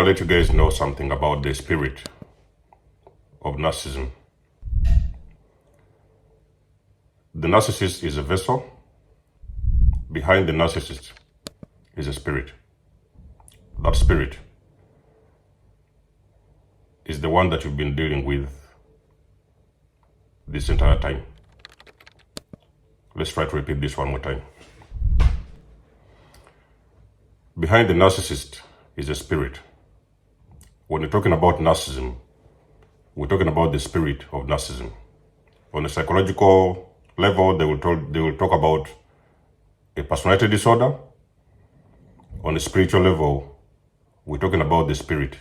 to let you guys know something about the spirit of narcissism. The narcissist is a vessel. Behind the narcissist is a spirit. That spirit is the one that you've been dealing with this entire time. Let's try to repeat this one more time. Behind the narcissist is a spirit. When you're talking about narcissism, we're talking about the spirit of narcissism. On a psychological level, they will talk about a personality disorder. On a spiritual level, we're talking about the spirit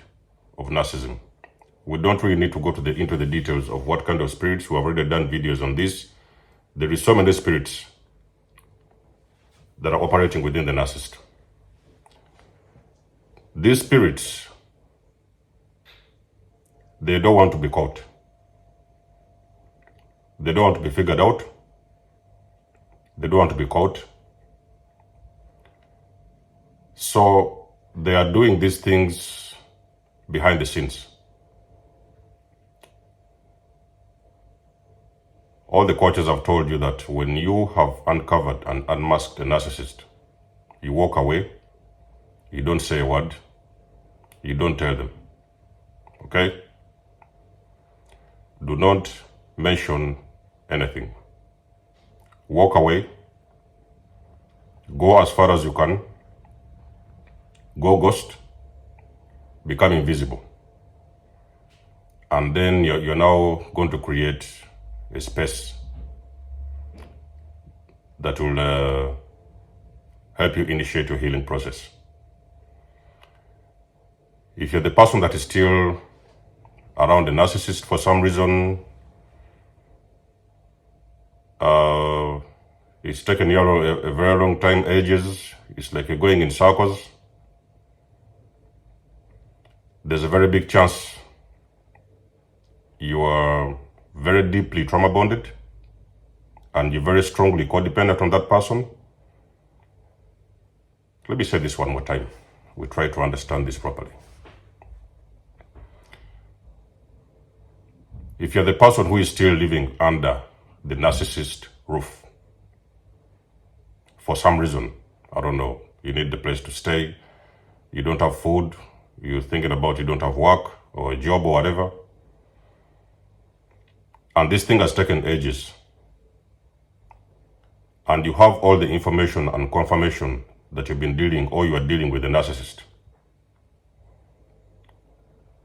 of narcissism. We don't really need to go into the details of what kind of spirits. We have already done videos on this. There is so many spirits that are operating within the narcissist. These spirits, they don't want to be caught. They don't want to be figured out. They don't want to be caught. So they are doing these things behind the scenes. All the coaches have told you that when you have uncovered and unmasked a narcissist, you walk away, you don't say a word, you don't tell them, okay? Do not mention anything. Walk away, go as far as you can, go ghost, become invisible. And then you're now going to create a space that will help you initiate your healing process. If you're the person that is still around the narcissist for some reason, it's taken you a very long time, ages, it's like you're going in circles, there's a very big chance you are very deeply trauma bonded and you're very strongly codependent on that person. Let me say this one more time. We try to understand this properly. If you're the person who is still living under the narcissist roof, for some reason, I don't know, you need the place to stay, you don't have food, you're thinking about you don't have work or a job or whatever, and this thing has taken ages, and you have all the information and confirmation that you've been dealing or you are dealing with a narcissist,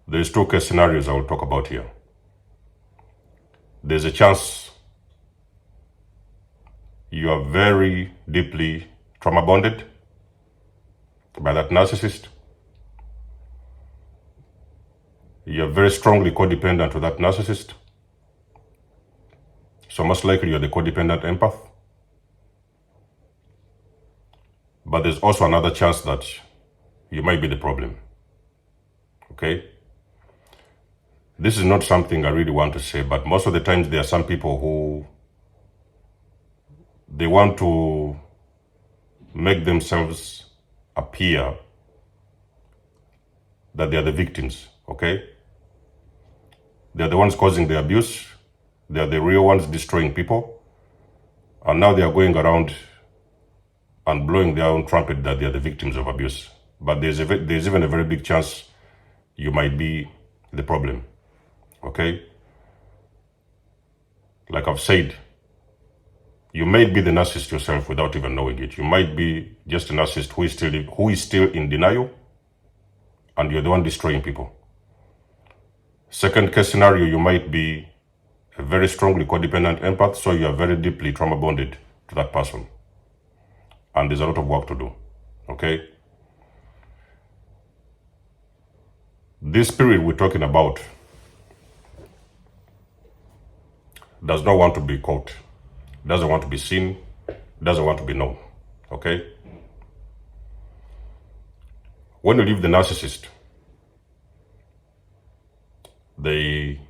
there's two case scenarios I will talk about here. There's a chance you are very deeply trauma bonded by that narcissist. You're very strongly codependent to that narcissist. So most likely you're the codependent empath. But there's also another chance that you might be the problem. Okay? This is not something I really want to say, but most of the times there are some people who they want to make themselves appear that they are the victims, okay? They're the ones causing the abuse. They are the real ones destroying people. And now they are going around and blowing their own trumpet that they are the victims of abuse. But there's even a very big chance you might be the problem, okay? Like I've said, you might be the narcissist yourself without even knowing it. You might be just a narcissist who is still in denial, and you're the one destroying people. Second case scenario, you might be a very strongly codependent empath, so you are very deeply trauma bonded to that person. And there's a lot of work to do, okay? This spirit we're talking about does not want to be caught, doesn't want to be seen, doesn't want to be known, okay? When you leave the narcissist, they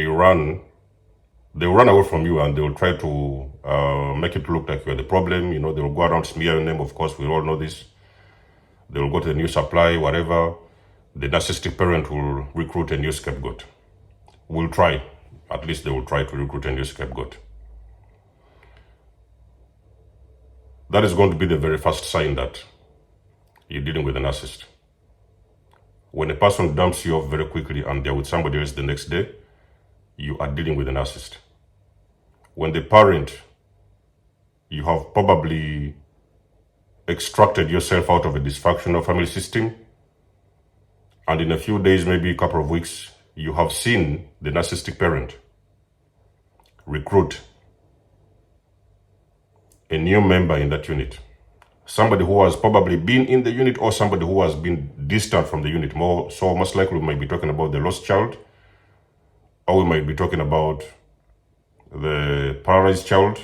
run away from you, and they will try to make it look like you're the problem. You know, they will go around smear your name. Of course, we all know this. They will go to the new supply, whatever. the narcissistic parent will recruit a new scapegoat. Will try, at least they will try to recruit a new scapegoat. That is going to be the very first sign that you're dealing with a narcissist. When a person dumps you off very quickly and they're with somebody else the next day, you are dealing with a narcissist. When the parent, you have probably extracted yourself out of a dysfunctional family system, and in a few days, maybe a couple of weeks, you have seen the narcissistic parent recruit a new member in that unit. Somebody who has probably been in the unit or somebody who has been distant from the unit more. So most likely we might be talking about the lost child, or we might be talking about the paralyzed child.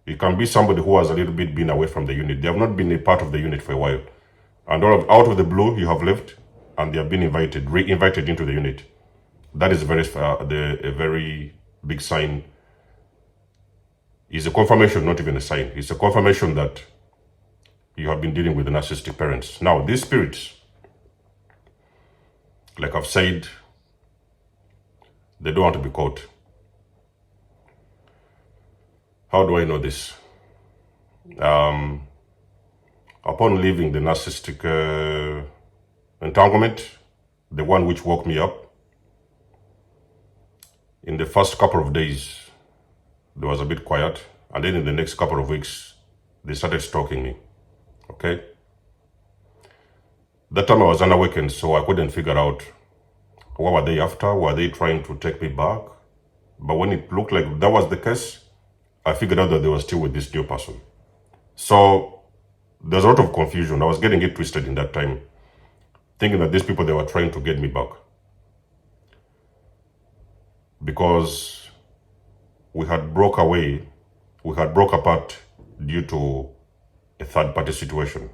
It can be somebody who has a little bit been away from the unit. They have not been a part of the unit for a while. And out of the blue, you have left and they have been re-invited into the unit. That is a very big sign. It's a confirmation, not even a sign. It's a confirmation that you have been dealing with the narcissistic parents. Now, these spirits, like I've said, they don't want to be caught. How do I know this? Upon leaving the narcissistic entanglement, the one which woke me up, in the first couple of days, there was a bit quiet. And then in the next couple of weeks, they started stalking me. Okay? That time I was unawakened, so I couldn't figure out what were they after? Were they trying to take me back? But when it looked like that was the case, I figured out that they were still with this new person. So there's a lot of confusion. I was getting it twisted in that time, thinking that these people, they were trying to get me back. Because we had broke apart due to a third-party situation.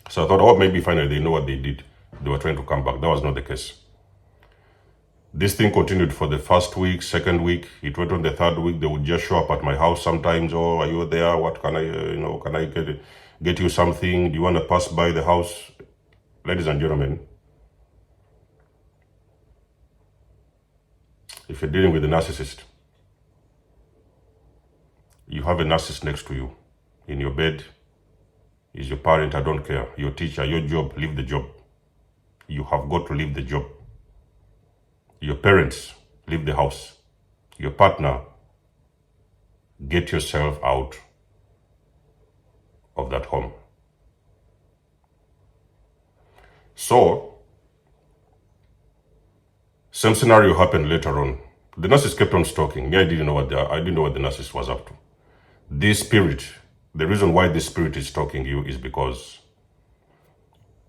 So I thought, oh, maybe finally they know what they did. They were trying to come back. That was not the case. This thing continued for the first week, second week. It went on the third week. They would just show up at my house sometimes. Oh, are you there? What can I, can I get you something? Do you want to pass by the house? Ladies and gentlemen, if you're dealing with a narcissist, you have a narcissist next to you. In your bed, is your parent, I don't care. Your teacher, your job, leave the job. You have got to leave the job. Your parents, leave the house. Your partner, get yourself out of that home. So, same scenario happened later on. The narcissist kept on stalking me. I didn't know what the narcissist was up to. This spirit, the reason why this spirit is stalking you is because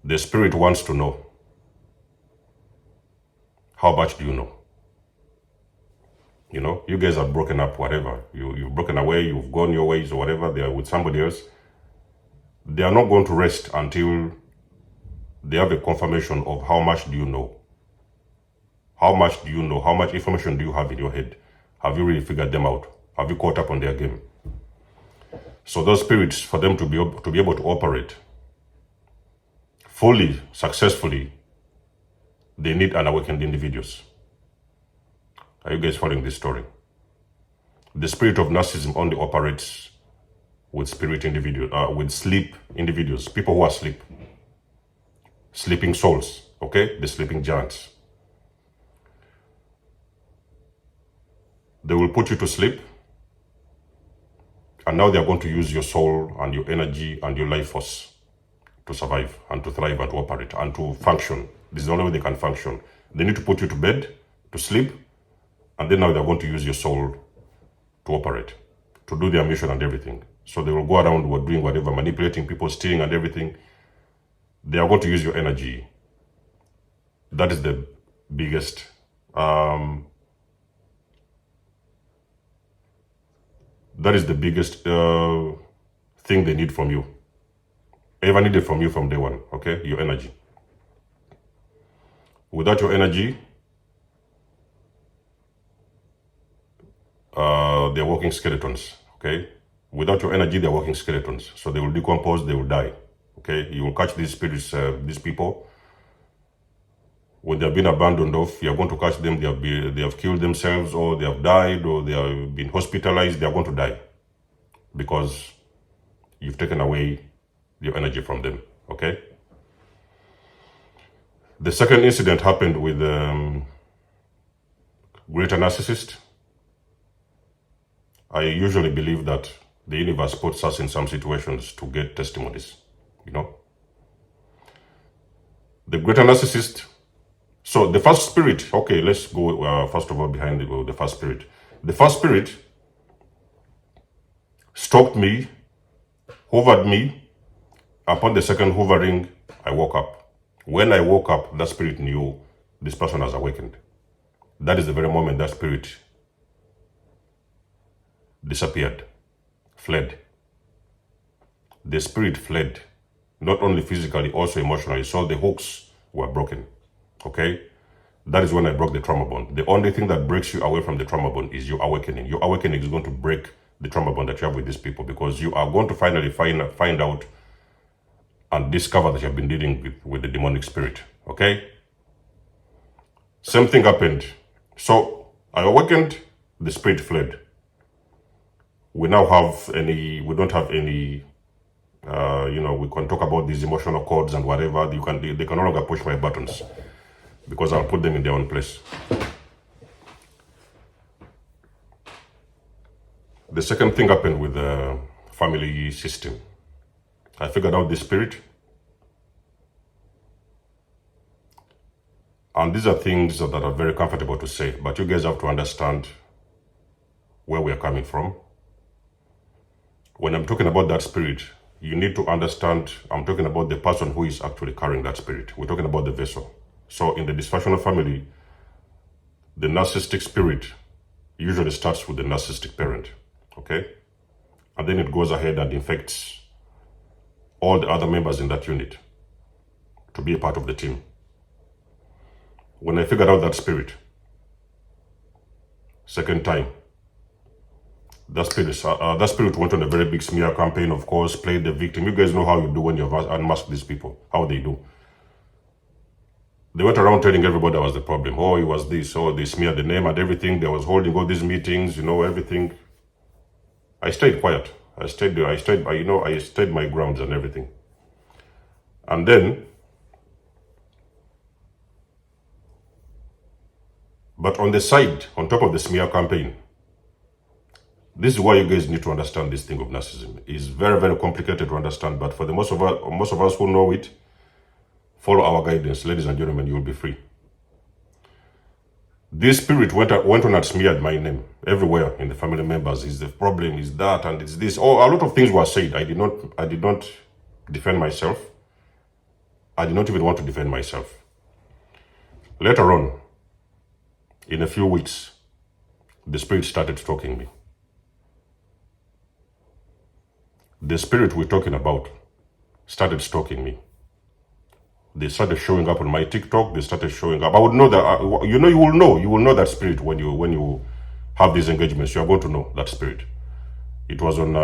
the spirit wants to know, how much do you know? You guys are broken up, whatever. You've broken away, you've gone your ways or whatever, they are with somebody else. They are not going to rest until they have a confirmation of how much do you know. How much do you know? How much information do you have in your head? Have you really figured them out? Have you caught up on their game? So those spirits, for them to be able to operate fully, successfully, they need unawakened individuals. Are you guys following this story? The spirit of narcissism only operates with with sleep individuals, people who are asleep, sleeping souls, okay? The sleeping giants. They will put you to sleep, and now they are going to use your soul and your energy and your life force to survive and to thrive and to operate and to function. This is the only way they can function. They need to put you to bed, to sleep, and then now they're going to use your soul to operate, to do their mission and everything. So they will go around doing whatever, manipulating people, stealing and everything. They are going to use your energy. That is the biggest thing they need from you. Ever needed from you from day one, okay? Your energy. Without your energy, they're walking skeletons, okay? Without your energy, they're walking skeletons. So they will decompose, they will die, okay? You will catch these spirits, these people. when they have been abandoned off, you are going to catch them, they have killed themselves, or they have died, or they have been hospitalized. They are going to die because you've taken away your energy from them, okay? The second incident happened with greater narcissist. I usually believe that the universe puts us in some situations to get testimonies, you know? The greater narcissist. So the first spirit, okay, let's go first of all behind the first spirit. The first spirit stalked me, hovered me. Upon the second hovering, I woke up. When I woke up, that spirit knew this person has awakened. That is the very moment that spirit disappeared, fled. The spirit fled, not only physically, also emotionally. So the hooks were broken. Okay, that is when I broke the trauma bond. The only thing that breaks you away from the trauma bond is your awakening. Your awakening is going to break the trauma bond that you have with these people, because you are going to finally find out and discover that you have been dealing with the demonic spirit. Okay, same thing happened. So I awakened, the spirit fled. We don't have any, we can talk about these emotional codes and whatever. They can no longer push my buttons, because I'll put them in their own place. The second thing happened with the family system. I figured out the spirit. And these are things that are very comfortable to say, but you guys have to understand where we are coming from. When I'm talking about that spirit, you need to understand I'm talking about the person who is actually carrying that spirit. We're talking about the vessel. So in the dysfunctional family, the narcissistic spirit usually starts with the narcissistic parent, okay? And then it goes ahead and infects all the other members in that unit to be a part of the team. When I figured out that spirit, second time, that spirit went on a very big smear campaign, of course, played the victim. You guys know how you do when you unmask these people, how they do. They went around telling everybody that was the problem. Oh, it was this. Oh, they smeared the name and everything. They was holding all these meetings, everything. I stayed quiet. I stayed my grounds and everything. And then, but on the side, on top of the smear campaign, this is why you guys need to understand this thing of narcissism. It's very, very complicated to understand, but for the most of us who know it, follow our guidance, ladies and gentlemen, you will be free. This spirit went on and smeared my name everywhere in the family members. Is the problem, is that, and it's this. Oh, a lot of things were said. I did not defend myself. I did not even want to defend myself. Later on, in a few weeks, the spirit started stalking me. The spirit we're talking about started stalking me. They started showing up on my TikTok. They started showing up. I would know that, you will know that spirit when you have these engagements. You are going to know that spirit. It was on,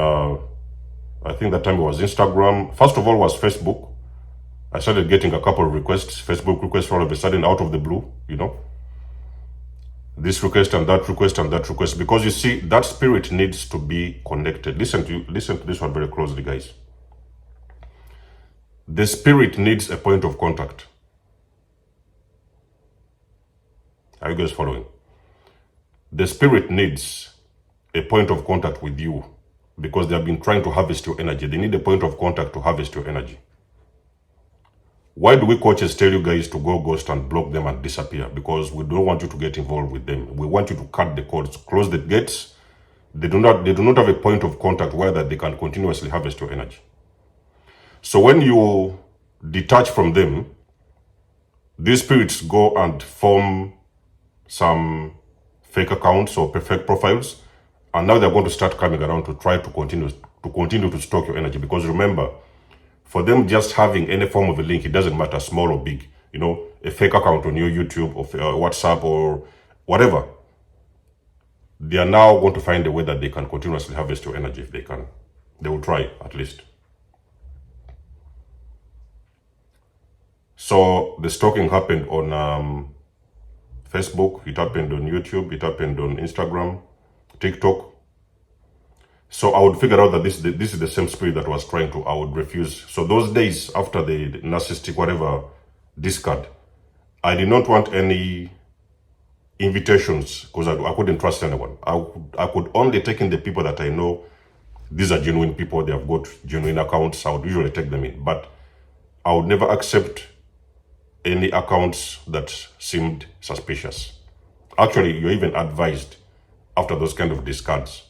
I think that time it was Instagram. First of all was Facebook. I started getting a couple of requests, Facebook requests all of a sudden out of the blue, This request and that request and that request. Because you see, that spirit needs to be connected. Listen to this one very closely, guys. The spirit needs a point of contact. Are you guys following? The spirit needs a point of contact with you, because they have been trying to harvest your energy. They need a point of contact to harvest your energy. Why do we coaches tell you guys to go ghost and block them and disappear? Because we don't want you to get involved with them. We want you to cut the cords, close the gates. They do not have a point of contact where that they can continuously harvest your energy. So when you detach from them, these spirits go and form some fake accounts or fake profiles, and now they're going to start coming around to try to continue to stock your energy. Because remember, for them just having any form of a link, it doesn't matter, small or big, a fake account on your YouTube or WhatsApp or whatever, they are now going to find a way that they can continuously harvest your energy if they can. They will try, at least. So the stalking happened on Facebook, it happened on YouTube, it happened on Instagram, TikTok. So I would figure out that this is the same spirit that was trying to, I would refuse. So those days after the narcissistic whatever discard, I did not want any invitations because I couldn't trust anyone. I could only take in the people that I know. These are genuine people, they have got genuine accounts. I would usually take them in, but I would never accept any accounts that seemed suspicious. Actually, you're even advised after those kind of discards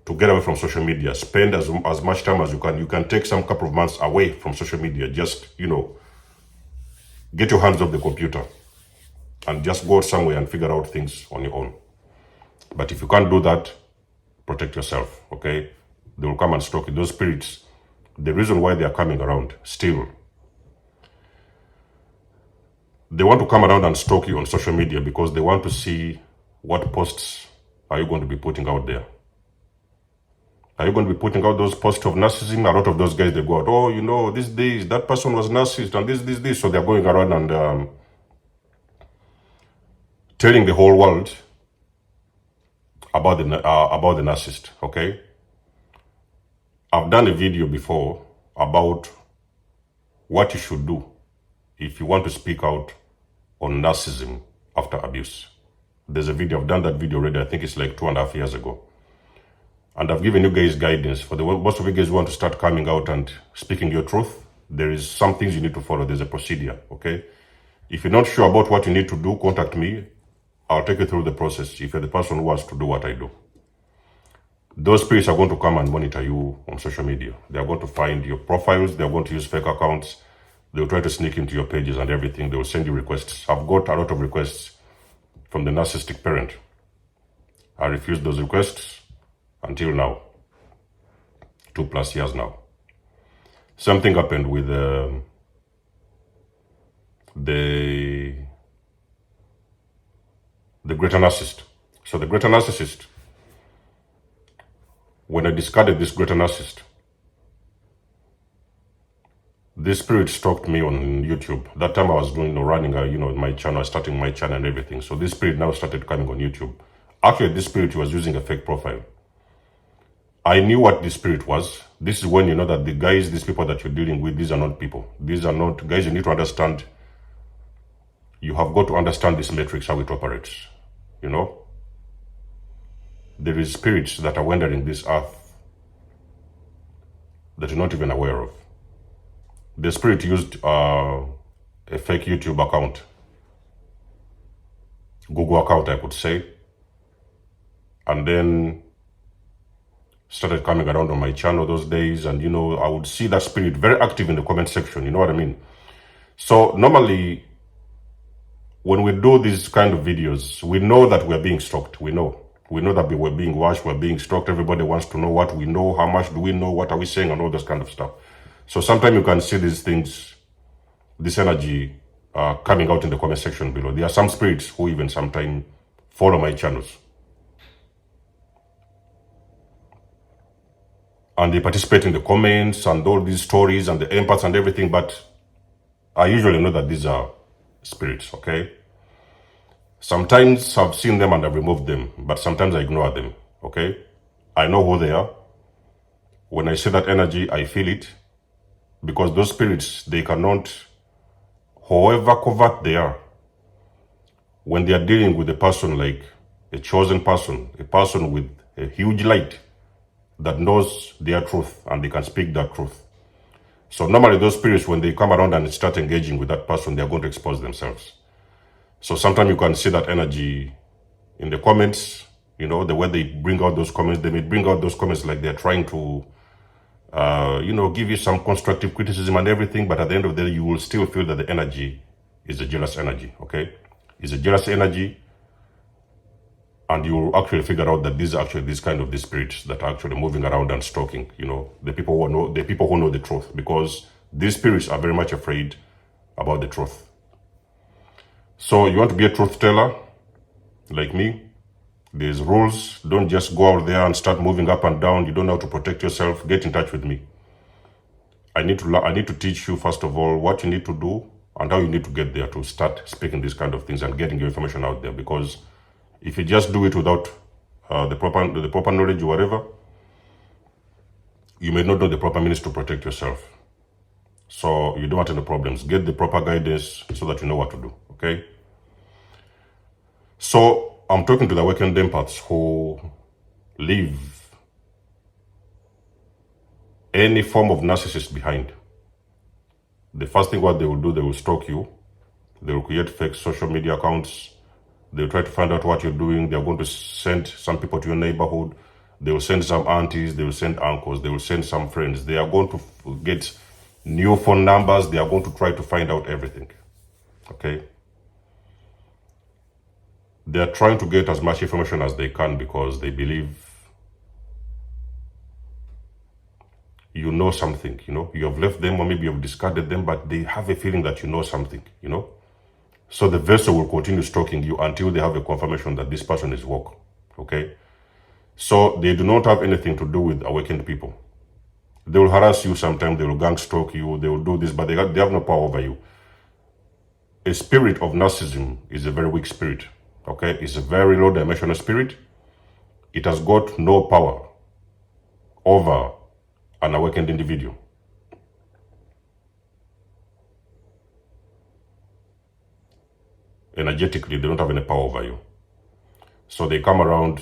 to get away from social media. Spend as much time as you can. You can take some couple of months away from social media. Just, get your hands off the computer and just go somewhere and figure out things on your own. But if you can't do that, protect yourself, okay? They will come and stalk you. Those spirits, the reason why they are coming around still, they want to come around and stalk you on social media because they want to see what posts are you going to be putting out there. Are you going to be putting out those posts of narcissism? A lot of those guys, they go out, oh, these days, that person was narcissist and this. So they're going around and telling the whole world about the narcissist, okay? I've done a video before about what you should do if you want to speak out on narcissism after abuse. There's a video, I've done that video already, I think it's like 2.5 years ago. And I've given you guys guidance. For most of you guys who want to start coming out and speaking your truth, there is some things you need to follow. There's a procedure, okay? If you're not sure about what you need to do, contact me. I'll take you through the process if you're the person who wants to do what I do. Those spirits are going to come and monitor you on social media. They are going to find your profiles. They are going to use fake accounts. They will try to sneak into your pages and everything. They will send you requests. I've got a lot of requests from the narcissistic parent. I refused those requests until now. 2+ years now. Something happened with the greater narcissist. So the greater narcissist, when I discarded this greater narcissist, this spirit stalked me on YouTube. That time I was running my channel, starting my channel and everything. So this spirit now started coming on YouTube. Actually, this spirit was using a fake profile. I knew what this spirit was. This is when you know that the guys, these people that you're dealing with, these are not people. These are not guys. You need to understand. You have got to understand this matrix, how it operates. There is spirits that are wandering this earth that you're not even aware of. The spirit used a fake YouTube account, Google account, I could say, and then started coming around on my channel those days, and I would see that spirit very active in the comment section, you know what I mean? So normally, when we do these kind of videos, we know that we're being stalked. We know that we're being watched, we're being stalked. Everybody wants to know what we know, how much do we know, what are we saying, and all this kind of stuff. So sometimes you can see these things, this energy coming out in the comment section below. There are some spirits who even sometimes follow my channels. And they participate in the comments and all these stories and the empaths and everything, but I usually know that these are spirits, okay? Sometimes I've seen them and I've removed them, but sometimes I ignore them, okay? I know who they are. When I see that energy, I feel it. Because those spirits, they cannot, however covert they are, when they are dealing with a person like a chosen person, a person with a huge light that knows their truth and they can speak that truth. So normally those spirits, when they come around and start engaging with that person, they are going to expose themselves. So sometimes you can see that energy in the comments, the way they bring out those comments, they may bring out those comments like they're trying to give you some constructive criticism and everything, but at the end of the day, you will still feel that the energy is a jealous energy, okay? It's a jealous energy, and you will actually figure out that these are actually these spirits that are actually moving around and stalking, the people who know the truth, because these spirits are very much afraid about the truth. So you want to be a truth teller, like me, there's rules. Don't just go out there and start moving up and down. You don't know how to protect yourself. Get in touch with me. I need to teach you, first of all, what you need to do and how you need to get there to start speaking these kind of things and getting your information out there. Because if you just do it without the proper knowledge or whatever, you may not know the proper means to protect yourself. So you don't want any problems. Get the proper guidance so that you know what to do, okay? So I'm talking to the awakened empaths who leave any form of narcissist behind. The first thing what they will do, they will stalk you. They will create fake social media accounts. They will try to find out what you're doing. They're going to send some people to your neighborhood. They will send some aunties. They will send uncles. They will send some friends. They are going to get new phone numbers. They are going to try to find out everything, okay? They are trying to get as much information as they can because they believe you know something, you have left them or maybe you've discarded them, but they have a feeling that you know something, So the vessel will continue stalking you until they have a confirmation that this person is woke, okay? So they do not have anything to do with awakened people. They will harass you sometimes, they will gang stalk you, they will do this, but they have no power over you. A spirit of narcissism is a very weak spirit, okay? It's a very low dimensional spirit. It has got no power over an awakened individual. Energetically, they don't have any power over you. So they come around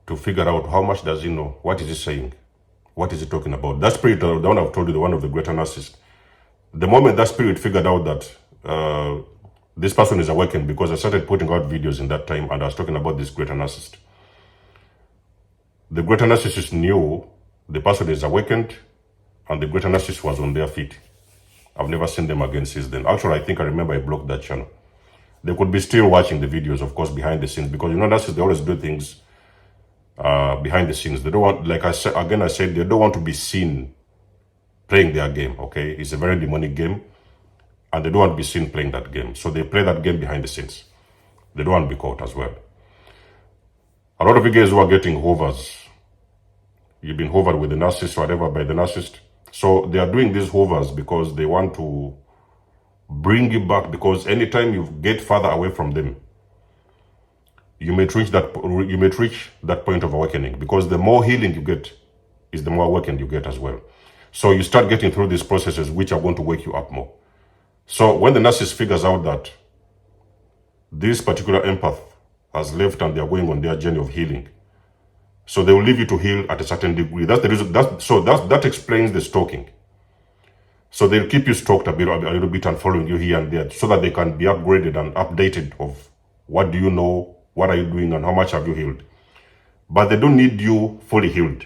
to figure out how much does he know, what is he saying, what is he talking about. That spirit, the one I've told you, the one of the greater narcissist, the moment that spirit figured out that this person is awakened, because I started putting out videos in that time and I was talking about this greater narcissist. The greater narcissist knew the person is awakened and the greater narcissist was on their feet. I've never seen them again since then. Actually, I remember I blocked that channel. They could be still watching the videos, of course, behind the scenes, because narcissists, they always do things behind the scenes. They don't want, like I said, they don't want to be seen playing their game, okay? It's a very demonic game, and they don't want to be seen playing that game. So they play that game behind the scenes. They don't want to be caught as well. A lot of you guys who are getting hovers, you've been hovered with the narcissist or whatever by the narcissist. So they are doing these hovers because they want to bring you back, because anytime you get further away from them, you may reach that point of awakening, because the more healing you get is the more awakened you get as well. So you start getting through these processes which are going to wake you up more. So when the narcissist figures out that this particular empath has left and they are going on their journey of healing, so they will leave you to heal at a certain degree. That's the reason. That explains the stalking. So they'll keep you stalked a little bit and following you here and there, so that they can be upgraded and updated of what do you know, what are you doing, and how much have you healed. But they don't need you fully healed.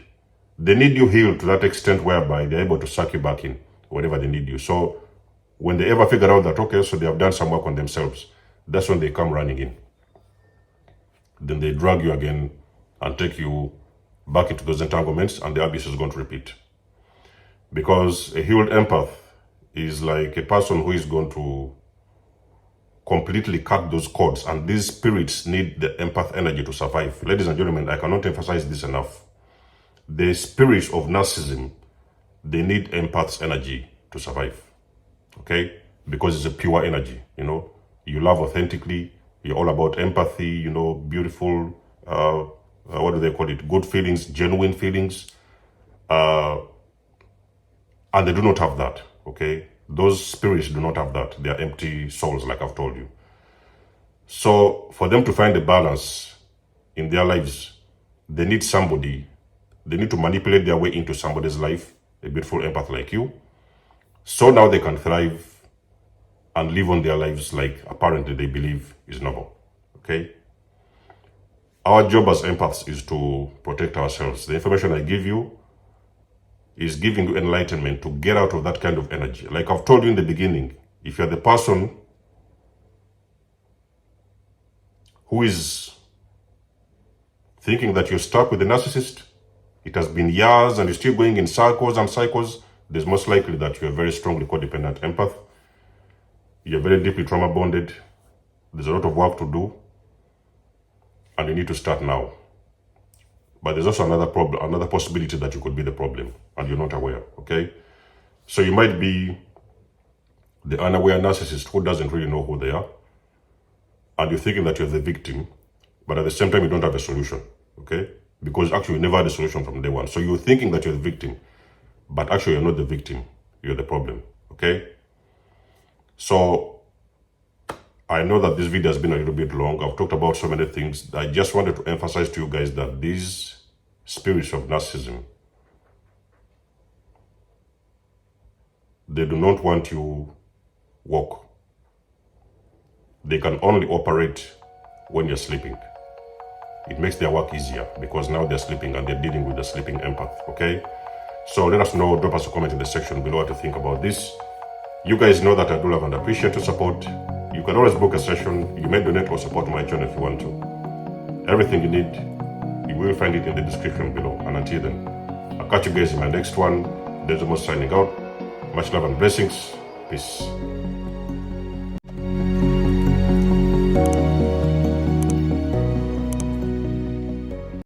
They need you healed to that extent whereby they're able to suck you back in whenever they need you. So when they ever figure out that, okay, so they have done some work on themselves, that's when they come running in. Then they drag you again and take you back into those entanglements, and the abuse is going to repeat. Because a healed empath is like a person who is going to completely cut those cords, and these spirits need the empath energy to survive. Ladies and gentlemen, I cannot emphasize this enough. The spirits of narcissism, they need empath's energy to survive, okay? Because it's a pure energy, You love authentically, you're all about empathy, beautiful, what do they call it? Good feelings, genuine feelings. And they do not have that, okay? Those spirits do not have that. They are empty souls, like I've told you. So for them to find a balance in their lives, they need somebody. They need to manipulate their way into somebody's life, a beautiful empath like you. So now they can thrive and live on their lives like apparently they believe is normal, okay? Our job as empaths is to protect ourselves. The information I give you is giving you enlightenment to get out of that kind of energy. Like I've told you in the beginning, if you're the person who is thinking that you're stuck with the narcissist, it has been years and you're still going in circles and cycles, there's most likely that you're a very strongly codependent empath. You're very deeply trauma bonded. There's a lot of work to do, and you need to start now. But there's also another possibility that you could be the problem and you're not aware, okay? So you might be the unaware narcissist who doesn't really know who they are, and you're thinking that you're the victim, but at the same time you don't have a solution, okay? Because actually you never had a solution from day one. So you're thinking that you're the victim, but actually you're not the victim, you're the problem, okay? So I know that this video has been a little bit long. I've talked about so many things. I just wanted to emphasize to you guys that these spirits of narcissism, they do not want you walk. They can only operate when you're sleeping. It makes their work easier because now they're sleeping and they're dealing with the sleeping empath, okay? So let us know, drop us a comment in the section below what you think about this. You guys know that I do love and appreciate your support. You can always book a session. You may donate or support my channel if you want to. Everything you need, you will find it in the description below. And until then, I'll catch you guys in my next one. Desmos signing out. Much love and blessings. Peace.